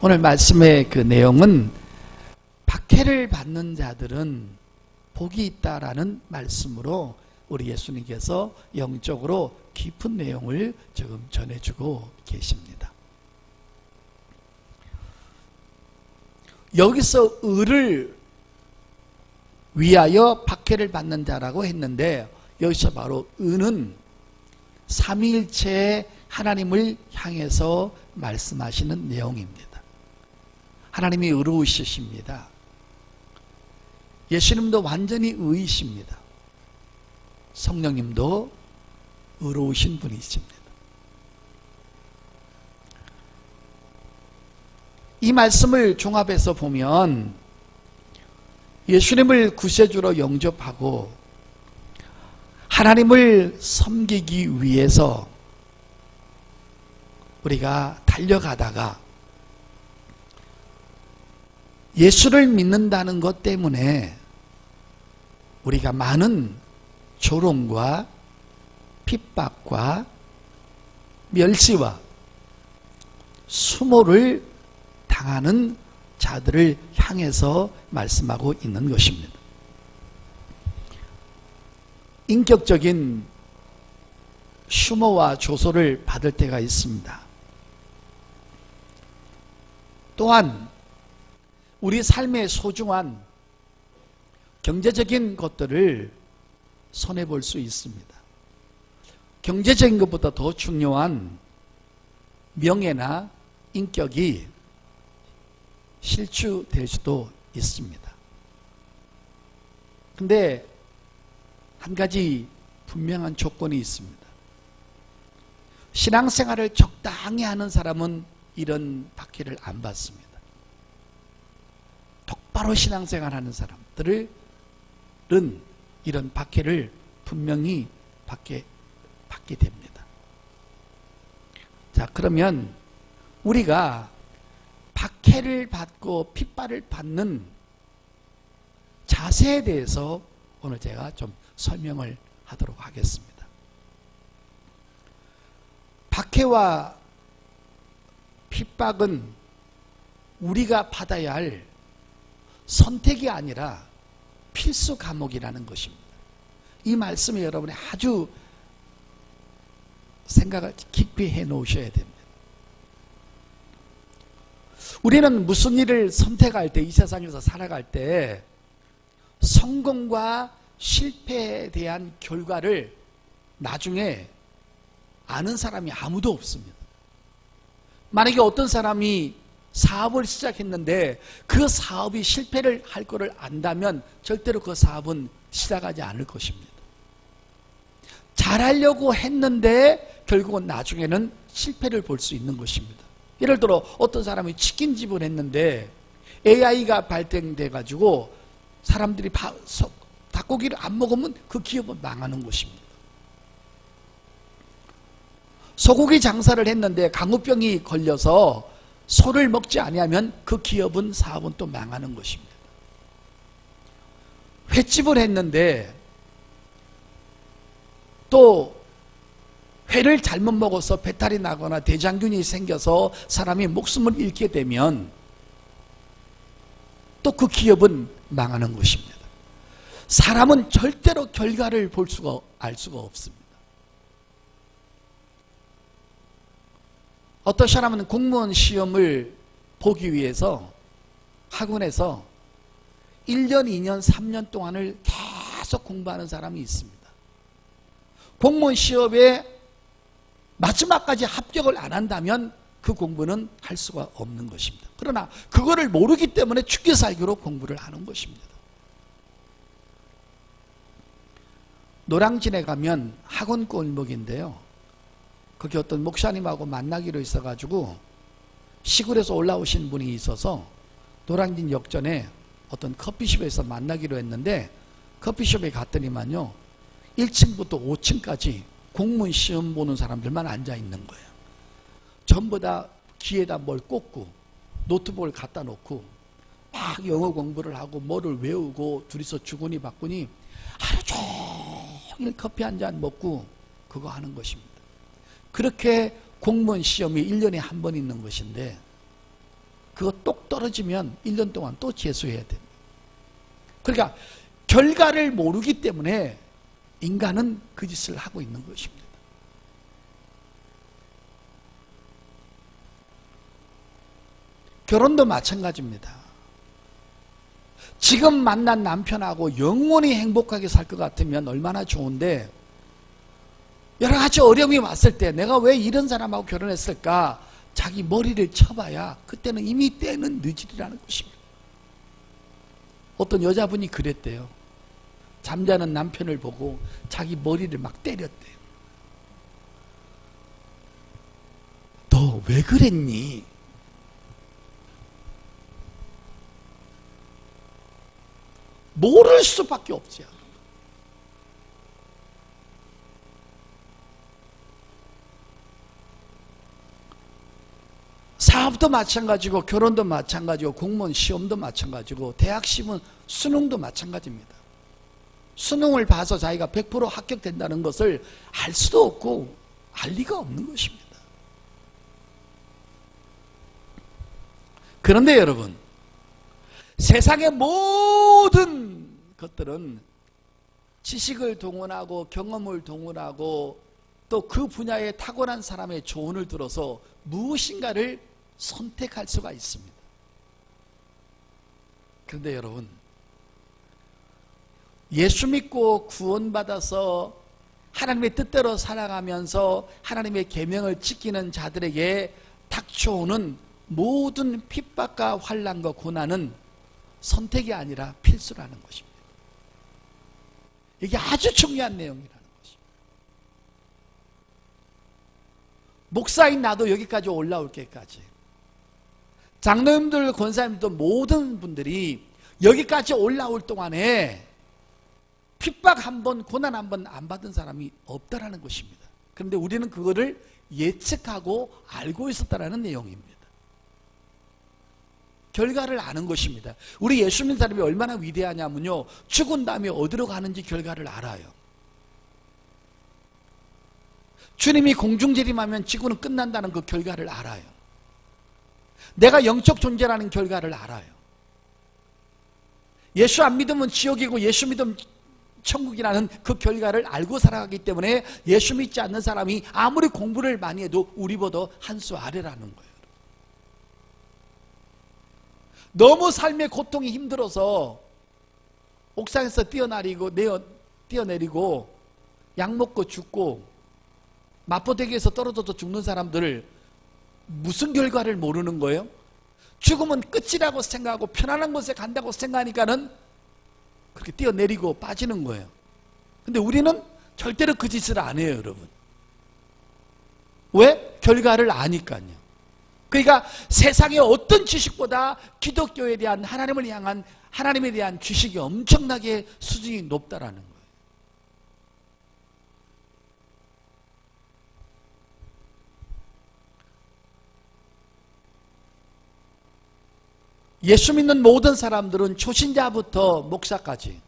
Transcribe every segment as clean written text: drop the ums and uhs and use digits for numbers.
오늘 말씀의 그 내용은 박해를 받는 자들은 복이 있다라는 말씀으로 우리 예수님께서 영적으로 깊은 내용을 지금 전해주고 계십니다. 여기서 의를 위하여 박해를 받는 자라고 했는데, 여기서 바로 의는 삼위일체의 하나님을 향해서 말씀하시는 내용입니다. 하나님이 의로우시십니다. 예수님도 완전히 의이십니다. 성령님도 의로우신 분이십니다. 이 말씀을 종합해서 보면 예수님을 구세주로 영접하고 하나님을 섬기기 위해서 우리가 달려가다가 예수를 믿는다는 것 때문에 우리가 많은 조롱과 핍박과 멸시와 수모를 당하는 자들을 향해서 말씀하고 있는 것입니다. 인격적인 수모와 조소를 받을 때가 있습니다. 또한 우리 삶의 소중한 경제적인 것들을 손해볼 수 있습니다. 경제적인 것보다 더 중요한 명예나 인격이 실추될 수도 있습니다. 근데 한 가지 분명한 조건이 있습니다. 신앙생활을 적당히 하는 사람은 이런 박해를 안 받습니다. 똑바로 신앙생활 하는 사람들은 이런 박해를 분명히 받게 됩니다. 자, 그러면 우리가 박해를 받고 핍박을 받는 자세에 대해서 오늘 제가 좀 설명을 하도록 하겠습니다. 박해와 핍박은 우리가 받아야 할 선택이 아니라 필수 과목이라는 것입니다. 이 말씀을 여러분이 아주 생각을 깊이 해 놓으셔야 됩니다. 우리는 무슨 일을 선택할 때, 이 세상에서 살아갈 때 성공과 실패에 대한 결과를 나중에 아는 사람이 아무도 없습니다. 만약에 어떤 사람이 사업을 시작했는데 그 사업이 실패를 할 거를 안다면 절대로 그 사업은 시작하지 않을 것입니다. 잘하려고 했는데 결국은 나중에는 실패를 볼 수 있는 것입니다. 예를 들어 어떤 사람이 치킨집을 했는데 AI가 발달돼 가지고 사람들이 닭고기를 안 먹으면 그 기업은 망하는 것입니다. 소고기 장사를 했는데 강우병이 걸려서 소를 먹지 아니하면 그 기업은 사업은 또 망하는 것입니다. 횟집을 했는데 또 회를 잘못 먹어서 배탈이 나거나 대장균이 생겨서 사람이 목숨을 잃게 되면 또 그 기업은 망하는 것입니다. 사람은 절대로 결과를 알 수가 없습니다. 어떤 사람은 공무원 시험을 보기 위해서 학원에서 1년, 2년, 3년 동안을 계속 공부하는 사람이 있습니다. 공무원 시험에 마지막까지 합격을 안 한다면 그 공부는 할 수가 없는 것입니다. 그러나 그거를 모르기 때문에 죽기 살기로 공부를 하는 것입니다. 노량진에 가면 학원 골목인데요, 거기 어떤 목사님하고 만나기로 있어가지고 시골에서 올라오신 분이 있어서 노량진 역전에 어떤 커피숍에서 만나기로 했는데, 커피숍에 갔더니만요 1층부터 5층까지 공무원 시험 보는 사람들만 앉아 있는 거예요. 전부 다 귀에다 뭘 꽂고 노트북을 갖다 놓고 막 영어 공부를 하고 뭐를 외우고 둘이서 주거니 받거니 하루 종일 커피 한 잔 먹고 그거 하는 것입니다. 그렇게 공무원 시험이 1년에 한 번 있는 것인데 그거 똑 떨어지면 1년 동안 또 재수해야 됩니다. 그러니까 결과를 모르기 때문에 인간은 그 짓을 하고 있는 것입니다. 결혼도 마찬가지입니다. 지금 만난 남편하고 영원히 행복하게 살 것 같으면 얼마나 좋은데, 여러 가지 어려움이 왔을 때 내가 왜 이런 사람하고 결혼했을까? 자기 머리를 쳐봐야 그때는 이미 때는 늦으리라는 것입니다. 어떤 여자분이 그랬대요. 잠자는 남편을 보고 자기 머리를 막 때렸대요. 너 왜 그랬니? 모를 수밖에 없지. 사업도 마찬가지고, 결혼도 마찬가지고, 공무원 시험도 마찬가지고, 대학 시험 수능도 마찬가지입니다. 수능을 봐서 자기가 100% 합격된다는 것을 알 수도 없고 알 리가 없는 것입니다. 그런데 여러분, 세상의 모든 것들은 지식을 동원하고 경험을 동원하고 또 그 분야에 탁월한 사람의 조언을 들어서 무엇인가를 선택할 수가 있습니다. 그런데 여러분, 예수 믿고 구원받아서 하나님의 뜻대로 살아가면서 하나님의 계명을 지키는 자들에게 닥쳐오는 모든 핍박과 환난과 고난은 선택이 아니라 필수라는 것입니다. 이게 아주 중요한 내용이라는 것입니다. 목사인 나도 여기까지 올라올 때까지, 장로님들, 권사님들 모든 분들이 여기까지 올라올 동안에 핍박 한 번, 고난 한 번 안 받은 사람이 없다라는 것입니다. 그런데 우리는 그거를 예측하고 알고 있었다라는 내용입니다. 결과를 아는 것입니다. 우리 예수 믿는 사람이 얼마나 위대하냐면요, 죽은 다음에 어디로 가는지 결과를 알아요. 주님이 공중재림하면 지구는 끝난다는 그 결과를 알아요. 내가 영적 존재라는 결과를 알아요. 예수 안 믿으면 지옥이고 예수 믿으면 천국이라는 그 결과를 알고 살아가기 때문에 예수 믿지 않는 사람이 아무리 공부를 많이 해도 우리보다 한 수 아래라는 거예요. 너무 삶의 고통이 힘들어서 옥상에서 뛰어내리고 약 먹고 죽고 마포대교에서 떨어져서 죽는 사람들을 무슨 결과를 모르는 거예요? 죽으면 끝이라고 생각하고 편안한 곳에 간다고 생각하니까는 그렇게 뛰어내리고 빠지는 거예요. 근데 우리는 절대로 그 짓을 안 해요, 여러분. 왜? 결과를 아니까요. 그러니까 세상의 어떤 지식보다 기독교에 대한, 하나님을 향한, 하나님에 대한 지식이 엄청나게 수준이 높다라는 거예요. 예수 믿는 모든 사람들은 초신자부터 목사까지,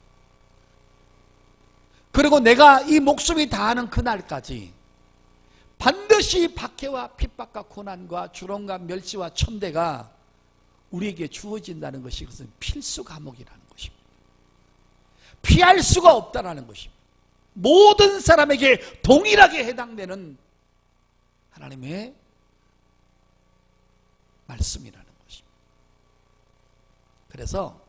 그리고 내가 이 목숨이 다하는 그날까지 반드시 박해와 핍박과 고난과 주롱과 멸시와 천대가 우리에게 주어진다는 것이, 그것은 필수 과목이라는 것입니다. 피할 수가 없다는 것입니다. 모든 사람에게 동일하게 해당되는 하나님의 말씀이라는 것입니다. 그래서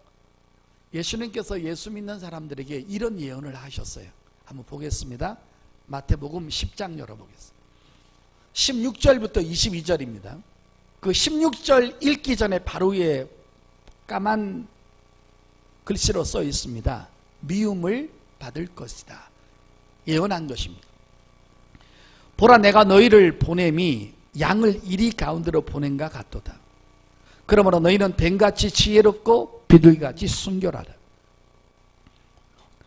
예수님께서 예수 믿는 사람들에게 이런 예언을 하셨어요. 한번 보겠습니다. 마태복음 10장 열어보겠습니다. 16절부터 22절입니다. 그 16절 읽기 전에 바로 위에 까만 글씨로 써 있습니다. 미움을 받을 것이다. 예언한 것입니다. 보라, 내가 너희를 보냄이 양을 이리 가운데로 보낸가 같도다. 그러므로 너희는 뱀같이 지혜롭고 비둘기같이 순결하라.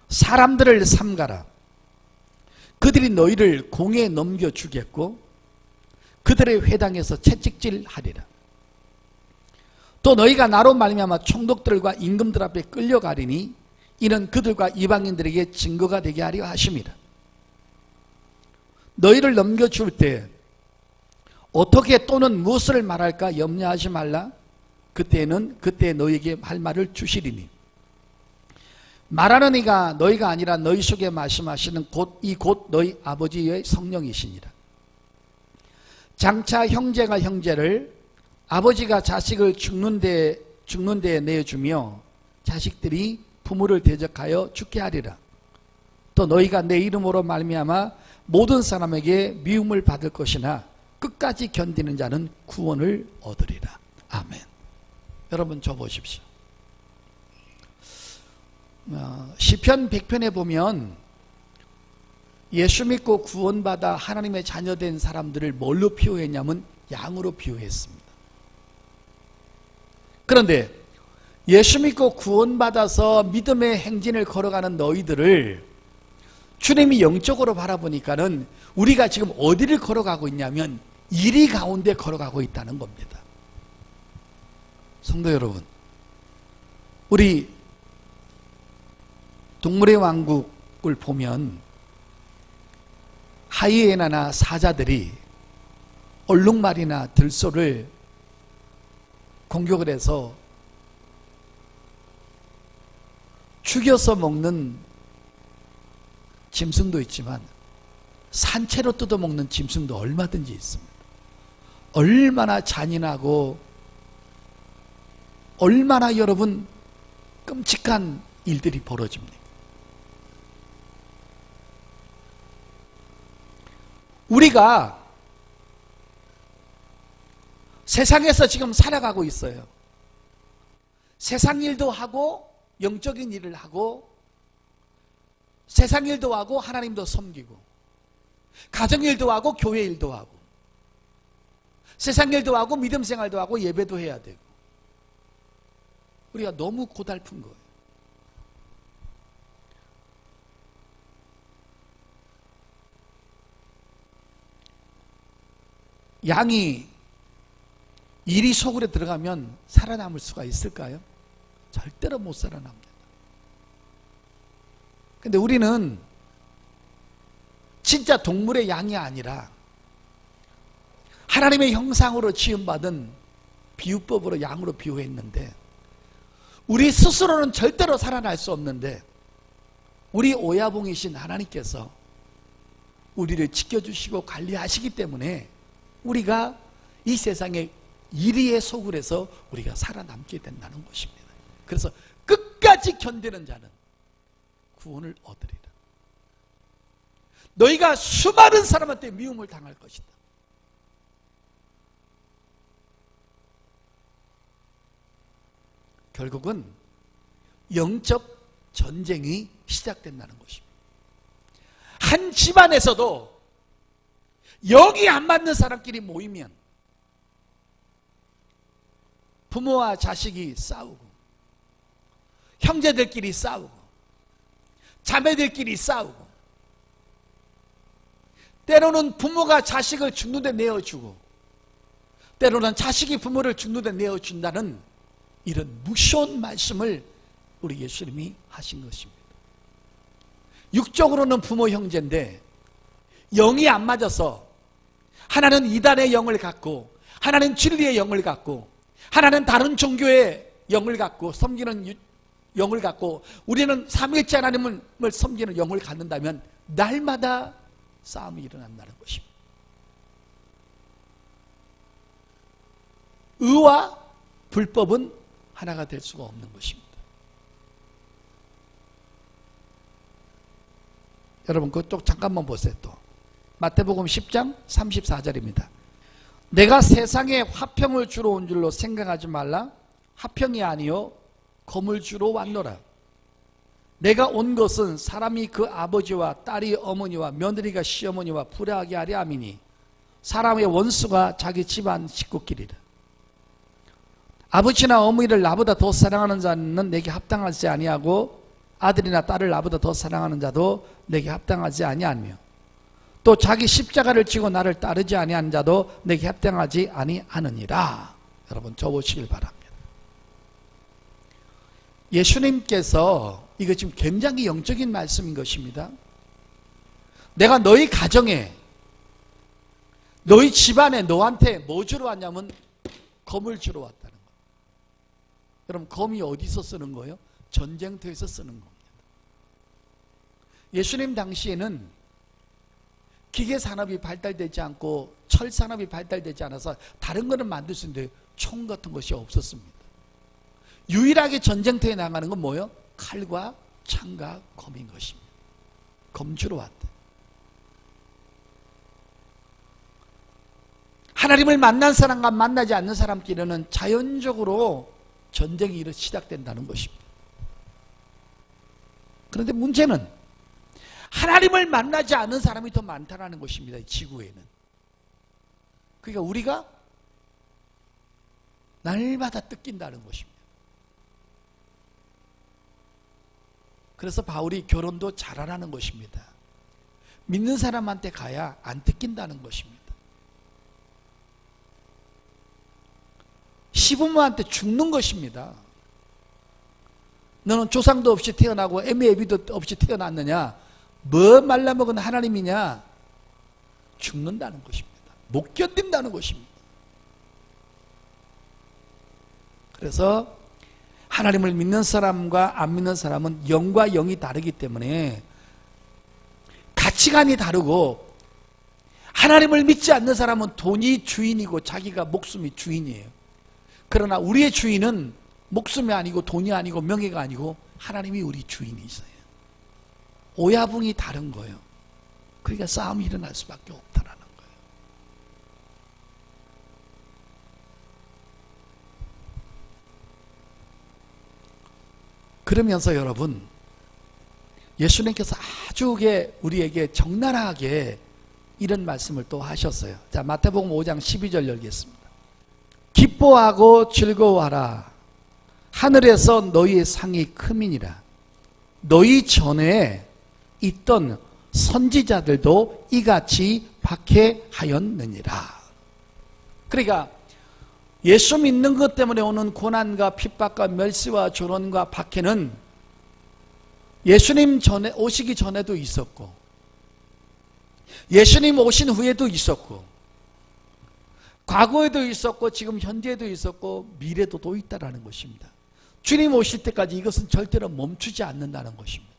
사람들을 삼가라. 그들이 너희를 공에 넘겨주겠고 그들의 회당에서 채찍질하리라. 또 너희가 나로 말미암아 총독들과 임금들 앞에 끌려가리니 이는 그들과 이방인들에게 증거가 되게 하려 하심이라. 너희를 넘겨줄 때 어떻게 또는 무엇을 말할까 염려하지 말라. 그때 너희에게 할 말을 주시리니 말하는 이가 너희가 아니라 너희 속에 말씀하시는 곧 너희 아버지의 성령이시니라. 장차 형제가 형제를, 아버지가 자식을 죽는 데에 내어주며 자식들이 부모를 대적하여 죽게 하리라. 또 너희가 내 이름으로 말미암아 모든 사람에게 미움을 받을 것이나 끝까지 견디는 자는 구원을 얻으리라. 아멘. 여러분 저 보십시오. 시편 100편에 보면 예수 믿고 구원받아 하나님의 자녀된 사람들을 뭘로 비유했냐면 양으로 비유했습니다. 그런데 예수 믿고 구원받아서 믿음의 행진을 걸어가는 너희들을 주님이 영적으로 바라보니까는 우리가 지금 어디를 걸어가고 있냐면 이리 가운데 걸어가고 있다는 겁니다. 성도 여러분, 우리 동물의 왕국을 보면 하이에나나 사자들이 얼룩말이나 들소를 공격을 해서 죽여서 먹는 짐승도 있지만 산채로 뜯어먹는 짐승도 얼마든지 있습니다. 얼마나 잔인하고 얼마나 여러분 끔찍한 일들이 벌어집니까? 우리가 세상에서 지금 살아가고 있어요. 세상 일도 하고 영적인 일을 하고 세상 일도 하고 하나님도 섬기고 가정 일도 하고 교회 일도 하고 세상 일도 하고 믿음 생활도 하고 예배도 해야 되고 우리가 너무 고달픈 거예요. 양이 이리 속으로 들어가면 살아남을 수가 있을까요? 절대로 못 살아납니다. 근데 우리는 진짜 동물의 양이 아니라 하나님의 형상으로 지음받은 비유법으로 양으로 비유했는데 우리 스스로는 절대로 살아날 수 없는데 우리 오야봉이신 하나님께서 우리를 지켜주시고 관리하시기 때문에 우리가 이 세상의 이리의 속을에서 우리가 살아남게 된다는 것입니다. 그래서 끝까지 견디는 자는 구원을 얻으리라. 너희가 수많은 사람한테 미움을 당할 것이다. 결국은 영적 전쟁이 시작된다는 것입니다. 한 집안에서도 영이 안 맞는 사람끼리 모이면 부모와 자식이 싸우고 형제들끼리 싸우고 자매들끼리 싸우고 때로는 부모가 자식을 죽는 데 내어주고 때로는 자식이 부모를 죽는 데 내어준다는 이런 무서운 말씀을 우리 예수님이 하신 것입니다. 육적으로는 부모 형제인데 영이 안 맞아서 하나는 이단의 영을 갖고 하나는 진리의 영을 갖고 하나는 다른 종교의 영을 갖고 섬기는 영을 갖고 우리는 삼위일체 하나님을 섬기는 영을 갖는다면 날마다 싸움이 일어난다는 것입니다. 의와 불법은 하나가 될 수가 없는 것입니다. 여러분 그쪽 잠깐만 보세요. 또 마태복음 10장 34절입니다. 내가 세상에 화평을 주러 온 줄로 생각하지 말라. 화평이 아니요 검을 주러 왔노라. 내가 온 것은 사람이 그 아버지와 딸이 어머니와 며느리가 시어머니와 불화하게 하려 함이니 사람의 원수가 자기 집안 식구끼리라. 아버지나 어머니를 나보다 더 사랑하는 자는 내게 합당하지 아니하고 아들이나 딸을 나보다 더 사랑하는 자도 내게 합당하지 아니하며 또 자기 십자가를 지고 나를 따르지 아니하는 자도 내게 합당하지 아니하느니라. 여러분 적으시길 바랍니다. 예수님께서 이거 지금 굉장히 영적인 말씀인 것입니다. 내가 너희 가정에 너희 집안에 너한테 뭐 주러 왔냐면 검을 주러 왔다는 거예요. 여러분, 검이 어디서 쓰는 거예요? 전쟁터에서 쓰는 겁니다. 예수님 당시에는 기계 산업이 발달되지 않고 철 산업이 발달되지 않아서 다른 거는 만들 수 있는데 총 같은 것이 없었습니다. 유일하게 전쟁터에 나가는 건 뭐예요? 칼과 창과 검인 것입니다. 검주로 왔다. 하나님을 만난 사람과 만나지 않는 사람끼리는 자연적으로 전쟁이 시작된다는 것입니다. 그런데 문제는 하나님을 만나지 않은 사람이 더 많다는 것입니다. 이 지구에는. 그러니까 우리가 날마다 뜯긴다는 것입니다. 그래서 바울이 결혼도 잘하라는 것입니다. 믿는 사람한테 가야 안 뜯긴다는 것입니다. 시부모한테 죽는 것입니다. 너는 조상도 없이 태어나고 애미애비도 없이 태어났느냐? 뭐 말라먹은 하나님이냐? 죽는다는 것입니다. 못 견딘다는 것입니다. 그래서 하나님을 믿는 사람과 안 믿는 사람은 영과 영이 다르기 때문에 가치관이 다르고, 하나님을 믿지 않는 사람은 돈이 주인이고 자기가 목숨이 주인이에요. 그러나 우리의 주인은 목숨이 아니고 돈이 아니고 명예가 아니고 하나님이 우리 주인이세요. 오야붕이 다른 거예요. 그러니까 싸움이 일어날 수밖에 없다라는 거예요. 그러면서 여러분, 예수님께서 아주 우리에게 적나라하게 이런 말씀을 또 하셨어요. 자, 마태복음 5장 12절 열겠습니다. 기뻐하고 즐거워하라. 하늘에서 너희의 상이 크미니라. 너희 전에 있던 선지자들도 이같이 박해하였느니라. 그러니까 예수 믿는 것 때문에 오는 고난과 핍박과 멸시와 조롱과 박해는 예수님 전에 오시기 전에도 있었고, 예수님 오신 후에도 있었고, 과거에도 있었고, 지금 현재에도 있었고, 미래도 또 있다라는 것입니다. 주님 오실 때까지 이것은 절대로 멈추지 않는다는 것입니다.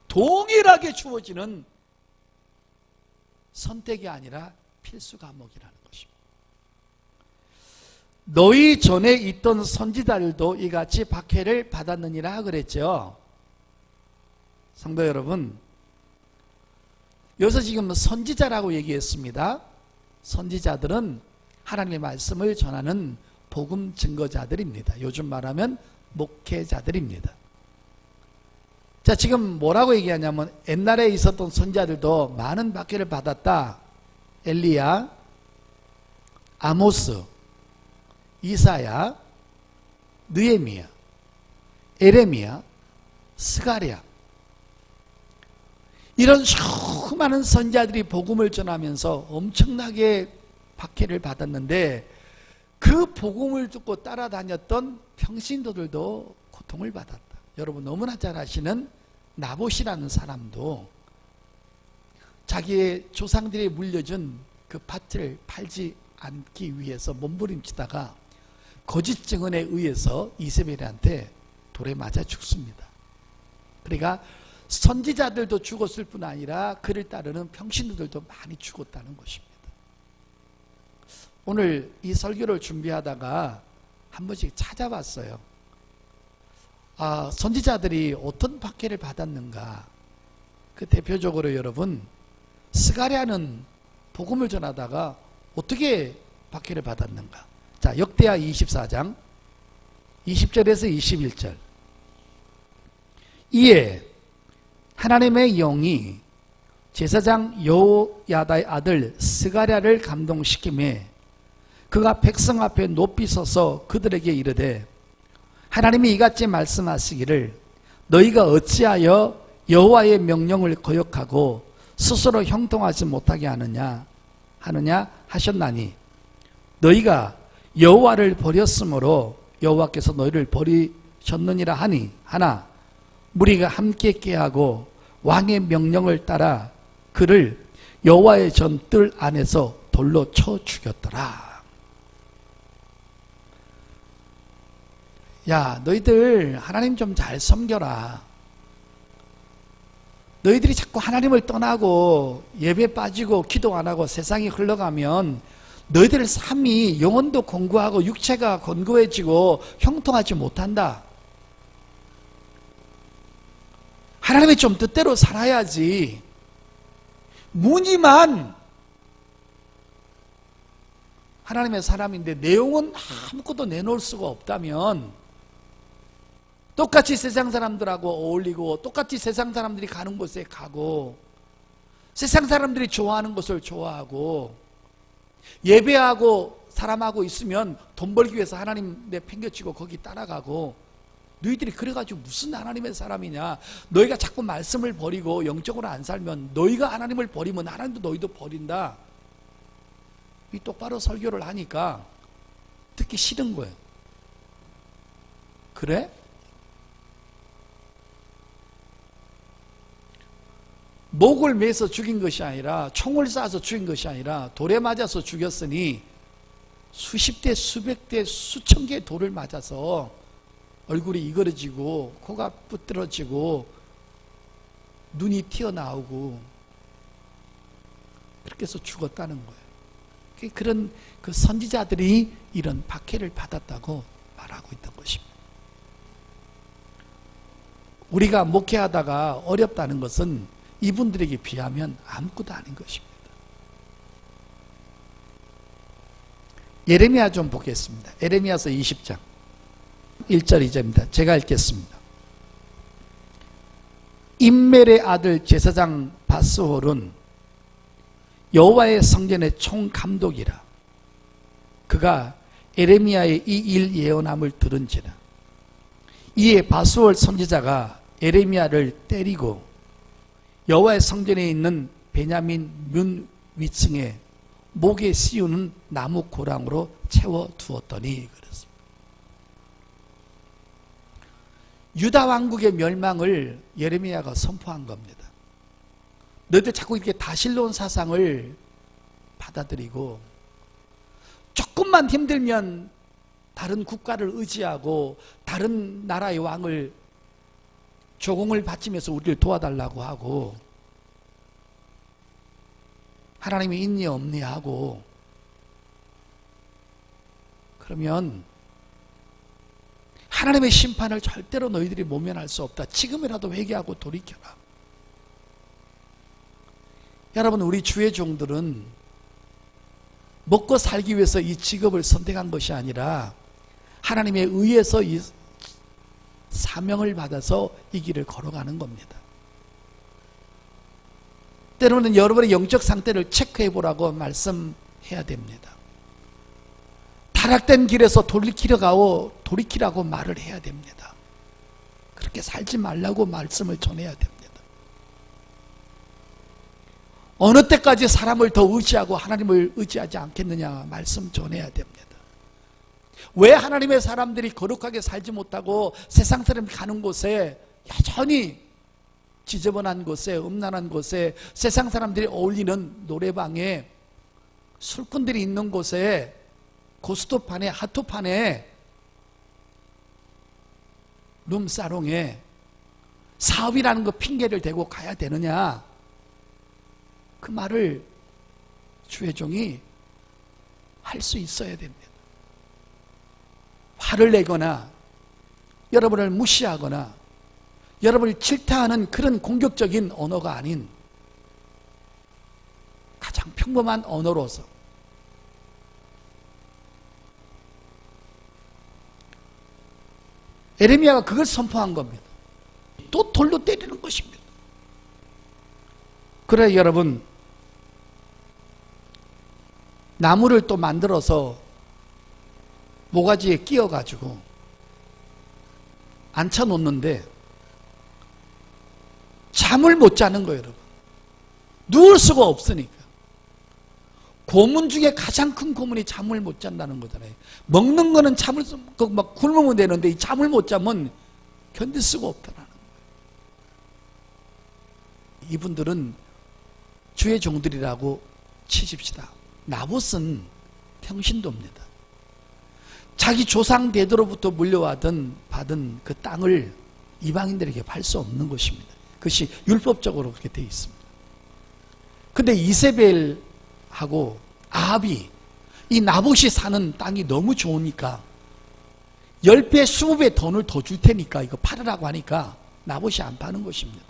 동일하게 주어지는 선택이 아니라 필수 과목이라는 것입니다. 너희 전에 있던 선지자들도 이같이 박해를 받았느니라 그랬죠. 성도 여러분, 여기서 지금 선지자라고 얘기했습니다. 선지자들은 하나님의 말씀을 전하는 복음 증거자들입니다. 요즘 말하면 목회자들입니다. 자, 지금 뭐라고 얘기하냐면 옛날에 있었던 선지자들도 많은 박해를 받았다. 엘리야, 아모스, 이사야, 느헤미야, 에레미야, 스가랴, 이런 수많은 선지자들이 복음을 전하면서 엄청나게 박해를 받았는데, 그 복음을 듣고 따라다녔던 평신도들도 고통을 받았다. 여러분 너무나 잘 아시는 나봇이라는 사람도 자기의 조상들이 물려준 그 밭을 팔지 않기 위해서 몸부림치다가 거짓 증언에 의해서 이세벨한테 돌에 맞아 죽습니다. 그러니까 선지자들도 죽었을 뿐 아니라 그를 따르는 평신도들도 많이 죽었다는 것입니다. 오늘 이 설교를 준비하다가 한 번씩 찾아봤어요. 선지자들이 어떤 박해를 받았는가. 그 대표적으로 여러분, 스가랴는 복음을 전하다가 어떻게 박해를 받았는가. 자, 역대하 24장 20절에서 21절. 이에 하나님의 영이 제사장 여호야다의 아들 스가랴를 감동시키매 그가 백성 앞에 높이 서서 그들에게 이르되, 하나님이 이같이 말씀하시기를 너희가 어찌하여 여호와의 명령을 거역하고 스스로 형통하지 못하게 하느냐 하셨나니, 너희가 여호와를 버렸으므로 여호와께서 너희를 버리셨느니라 하니, 하나 무리가 함께 깨하고 왕의 명령을 따라 그를 여호와의 전뜰 안에서 돌로 쳐 죽였더라. 야, 너희들 하나님 좀 잘 섬겨라. 너희들이 자꾸 하나님을 떠나고 예배 빠지고 기도 안 하고 세상이 흘러가면 너희들 삶이 영혼도 공고하고 육체가 건고해지고 형통하지 못한다. 하나님의 좀 뜻대로 살아야지. 무늬만 하나님의 사람인데 내용은 아무것도 내놓을 수가 없다면 똑같이 세상 사람들하고 어울리고 똑같이 세상 사람들이 가는 곳에 가고 세상 사람들이 좋아하는 것을 좋아하고 예배하고 사람하고 있으면 돈 벌기 위해서 하나님 내팽개치고 거기 따라가고 너희들이 그래가지고 무슨 하나님의 사람이냐. 너희가 자꾸 말씀을 버리고 영적으로 안 살면 너희가 하나님을 버리면 하나님도 너희도 버린다. 이 똑바로 설교를 하니까 듣기 싫은 거예요. 그래? 목을 매서 죽인 것이 아니라 총을 쏴서 죽인 것이 아니라 돌에 맞아서 죽였으니 수십 대 수백 대 수천 개의 돌을 맞아서 얼굴이 이그러지고 코가 뿌뚤어지고 눈이 튀어나오고 그렇게 해서 죽었다는 거예요. 그런 그 선지자들이 이런 박해를 받았다고 말하고 있던 것입니다. 우리가 목회하다가 어렵다는 것은 이분들에게 비하면 아무것도 아닌 것입니다. 예레미야 좀 보겠습니다. 예레미야서 20장 1절 2절입니다. 제가 읽겠습니다. 임멜의 아들 제사장 바스홀은 여호와의 성전의 총감독이라. 그가 예레미야의 이 일 예언함을 들은지라. 이에 바스홀 선지자가 예레미야를 때리고 여호와의 성전에 있는 베냐민 문 위층에 목에 씌우는 나무 고랑으로 채워두었더니 그랬습니다. 유다 왕국의 멸망을 예레미야가 선포한 겁니다. 너희들 자꾸 이렇게 다실론 사상을 받아들이고 조금만 힘들면 다른 국가를 의지하고 다른 나라의 왕을 조공을 바치면서 우리를 도와달라고 하고 하나님이 있니 없니 하고 그러면 하나님의 심판을 절대로 너희들이 모면할 수 없다. 지금이라도 회개하고 돌이켜라. 여러분, 우리 주의 종들은 먹고 살기 위해서 이 직업을 선택한 것이 아니라 하나님의 의에서 이 사명을 받아서 이 길을 걸어가는 겁니다. 때로는 여러분의 영적 상태를 체크해 보라고 말씀해야 됩니다. 타락된 길에서 돌이키라고 말을 해야 됩니다. 그렇게 살지 말라고 말씀을 전해야 됩니다. 어느 때까지 사람을 더 의지하고 하나님을 의지하지 않겠느냐 말씀 전해야 됩니다. 왜 하나님의 사람들이 거룩하게 살지 못하고 세상 사람이 가는 곳에 여전히 지저분한 곳에 음란한 곳에 세상 사람들이 어울리는 노래방에 술꾼들이 있는 곳에 고스톱판에 핫도판에 룸사롱에 사업이라는 거 핑계를 대고 가야 되느냐, 그 말을 주의 종이 할 수 있어야 됩니다. 화를 내거나 여러분을 무시하거나 여러분을 질타하는 그런 공격적인 언어가 아닌 가장 평범한 언어로서 예레미야가 그걸 선포한 겁니다. 또 돌로 때리는 것입니다. 그래 여러분, 나무를 또 만들어서 모가지에 끼워가지고 앉혀놓는데 잠을 못 자는 거예요. 여러분, 누울 수가 없으니까. 고문 중에 가장 큰 고문이 잠을 못 잔다는 거잖아요. 먹는 거는 잠을 막 굶으면 되는데 이 잠을 못 자면 견딜 수가 없다는 거예요. 이분들은 주의 종들이라고 치십시다. 나봇은 평신도입니다. 자기 조상 대대로부터 물려받은 받은 그 땅을 이방인들에게 팔 수 없는 것입니다. 그것이 율법적으로 그렇게 되어 있습니다. 근데 이세벨하고 아합이 이 나봇이 사는 땅이 너무 좋으니까 10배, 20배 돈을 더 줄 테니까 이거 팔으라고 하니까 나봇이 안 파는 것입니다.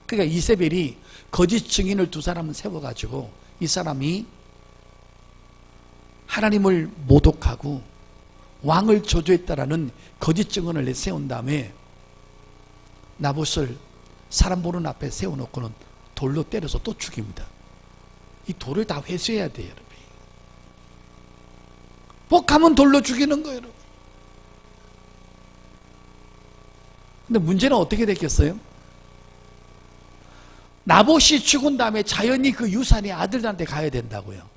그러니까 이세벨이 거짓 증인을 두 사람을 세워가지고 이 사람이 하나님을 모독하고 왕을 저주했다라는 거짓 증언을 내세운 다음에 나봇을 사람 보는 앞에 세워놓고는 돌로 때려서 또 죽입니다. 이 돌을 다 회수해야 돼요, 여러분. 복하면 돌로 죽이는 거예요, 여러분. 근데 문제는 어떻게 됐겠어요? 나봇이 죽은 다음에 자연히 그 유산이 아들들한테 가야 된다고요.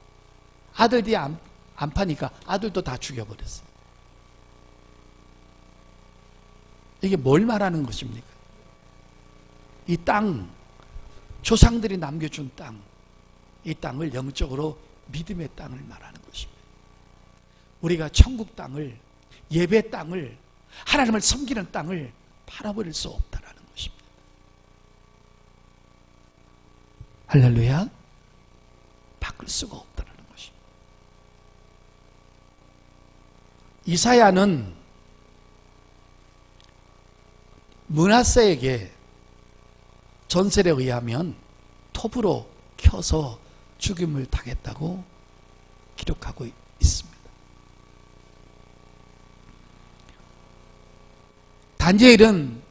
아들들이 안 파니까 아들도 다 죽여버렸어요. 이게 뭘 말하는 것입니까? 이 땅, 조상들이 남겨준 땅, 이 땅을 영적으로 믿음의 땅을 말하는 것입니다. 우리가 천국 땅을, 예배 땅을, 하나님을 섬기는 땅을 팔아버릴 수 없다라는 것입니다. 할렐루야. 바꿀 수가 없다라는 것입니다. 이사야는 므낫세에게 전설에 의하면 톱으로 켜서 죽임을 당했다고 기록하고 있습니다. 다니엘은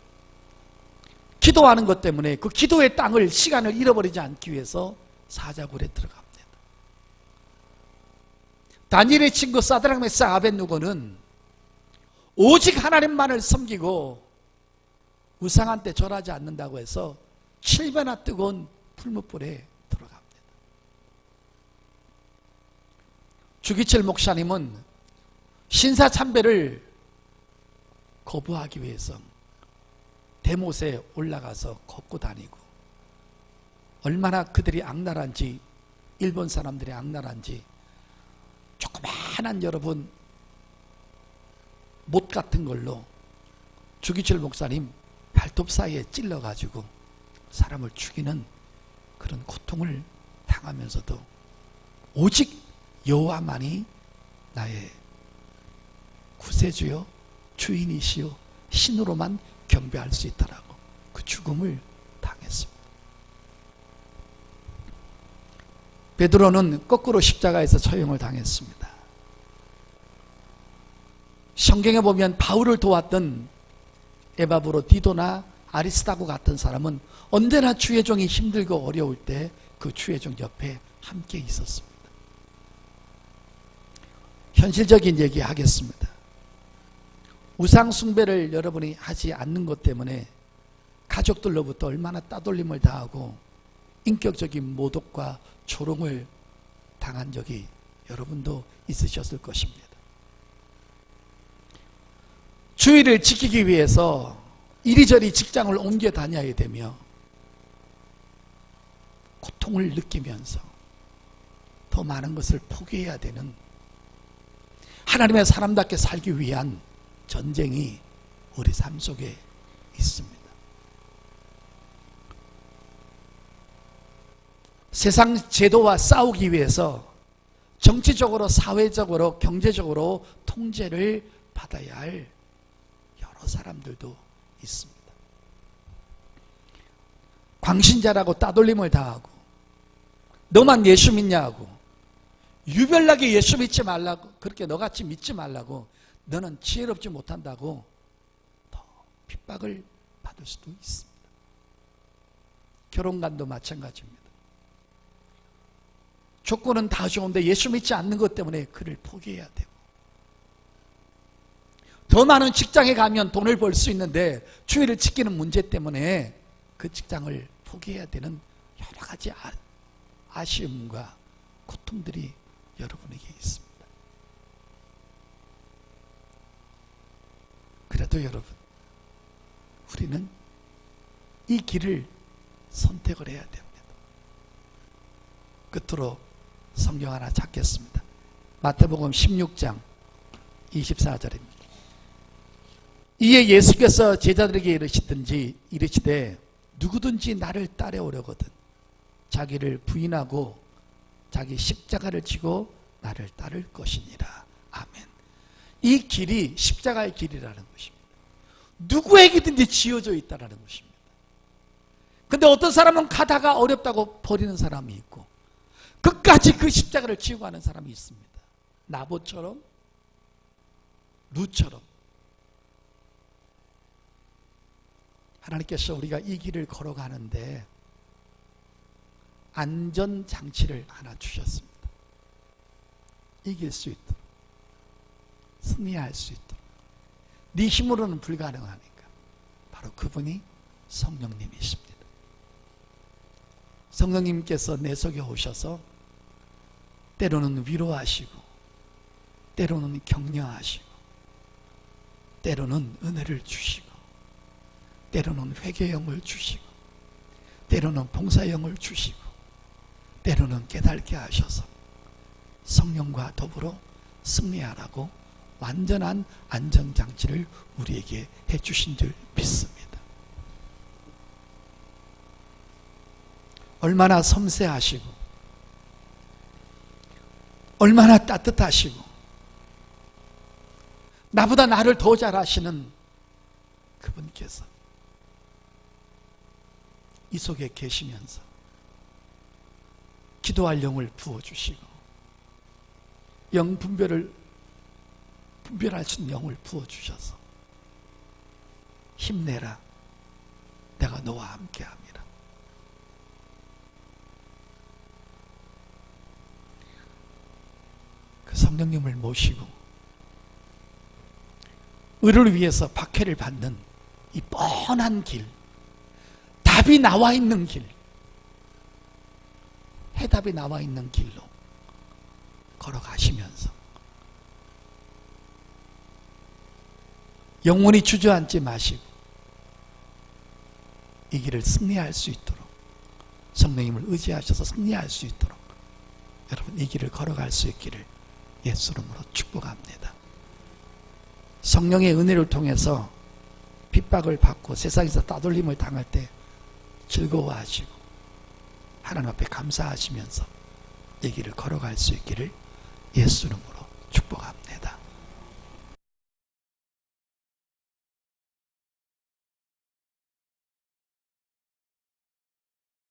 기도하는 것 때문에 그 기도의 땅을, 시간을 잃어버리지 않기 위해서 사자굴에 들어갑니다. 다니엘의 친구 사드락 메삭 아벳느고는 오직 하나님만을 섬기고 우상한테 절하지 않는다고 해서 7배나 뜨거운 풀무불에 들어갑니다. 주기철 목사님은 신사참배를 거부하기 위해서 대못에 올라가서 걷고 다니고, 얼마나 그들이 악랄한지, 일본 사람들이 악랄한지, 조그마한 여러분 못 같은 걸로 주기철 목사님 발톱 사이에 찔러가지고 사람을 죽이는 그런 고통을 당하면서도 오직 여호와만이 나의 구세주요 주인이시요 신으로만 경배할 수 있다라고 그 죽음을 당했습니다. 베드로는 거꾸로 십자가에서 처형을 당했습니다. 성경에 보면 바울을 도왔던 에바브로 디도나 아리스다고 같은 사람은 언제나 주의 종이 힘들고 어려울 때 그 주의 종 옆에 함께 있었습니다. 현실적인 얘기 하겠습니다. 우상 숭배를 여러분이 하지 않는 것 때문에 가족들로부터 얼마나 따돌림을 당하고 인격적인 모독과 조롱을 당한 적이 여러분도 있으셨을 것입니다. 주의를 지키기 위해서 이리저리 직장을 옮겨 다녀야 되며 고통을 느끼면서 더 많은 것을 포기해야 되는 하나님의 사람답게 살기 위한 전쟁이 우리 삶 속에 있습니다. 세상 제도와 싸우기 위해서 정치적으로, 사회적으로, 경제적으로 통제를 받아야 할 여러 사람들도 있습니다. 광신자라고 따돌림을 당하고, 너만 예수 믿냐고, 유별나게 예수 믿지 말라고, 그렇게 너같이 믿지 말라고, 너는 지혜롭지 못한다고 더 핍박을 받을 수도 있습니다. 결혼관도 마찬가지입니다. 조건은 다 좋은데 예수 믿지 않는 것 때문에 그를 포기해야 되고, 더 많은 직장에 가면 돈을 벌 수 있는데 주의를 지키는 문제 때문에 그 직장을 포기해야 되는 여러 가지 아쉬움과 고통들이 여러분에게 있습니다. 그래도 여러분, 우리는 이 길을 선택을 해야 됩니다. 끝으로 성경 하나 찾겠습니다. 마태복음 16장 24절입니다. 이에 예수께서 제자들에게 이르시되 누구든지 나를 따라오려거든 자기를 부인하고 자기 십자가를 지고 나를 따를 것이니라. 아멘. 이 길이 십자가의 길이라는 것입니다. 누구에게든지 지어져 있다는 것입니다. 근데 어떤 사람은 가다가 어렵다고 버리는 사람이 있고 끝까지 그 십자가를 지고 가는 사람이 있습니다. 나봇처럼 루처럼. 하나님께서 우리가 이 길을 걸어가는데 안전장치를 하나 주셨습니다. 이길 수 있도록, 승리할 수 있도록. 네 힘으로는 불가능하니까 바로 그분이 성령님이십니다. 성령님께서 내 속에 오셔서 때로는 위로하시고 때로는 격려하시고 때로는 은혜를 주시고 때로는 회개의 영을 주시고 때로는 봉사의 영을 주시고 때로는 깨닫게 하셔서 성령과 더불어 승리하라고 완전한 안전장치를 우리에게 해주신 줄 믿습니다. 얼마나 섬세하시고 얼마나 따뜻하시고 나보다 나를 더 잘 아시는 그분께서 이 속에 계시면서 기도할 영을 부어주시고 영 분별할 수 있는 영을 부어주셔서 힘내라, 내가 너와 함께함이라. 그 성령님을 모시고 의를 위해서 박해를 받는 이 뻔한 길, 답이 나와 있는 길, 해답이 나와 있는 길로 걸어가시면서 영원히 주저앉지 마시고 이 길을 승리할 수 있도록 성령님을 의지하셔서 승리할 수 있도록 여러분 이 길을 걸어갈 수 있기를 예수 이름으로 축복합니다. 성령의 은혜를 통해서 핍박을 받고 세상에서 따돌림을 당할 때 즐거워하시고 하나님 앞에 감사하시면서 이 길을 걸어갈 수 있기를 예수 이름으로 축복합니다.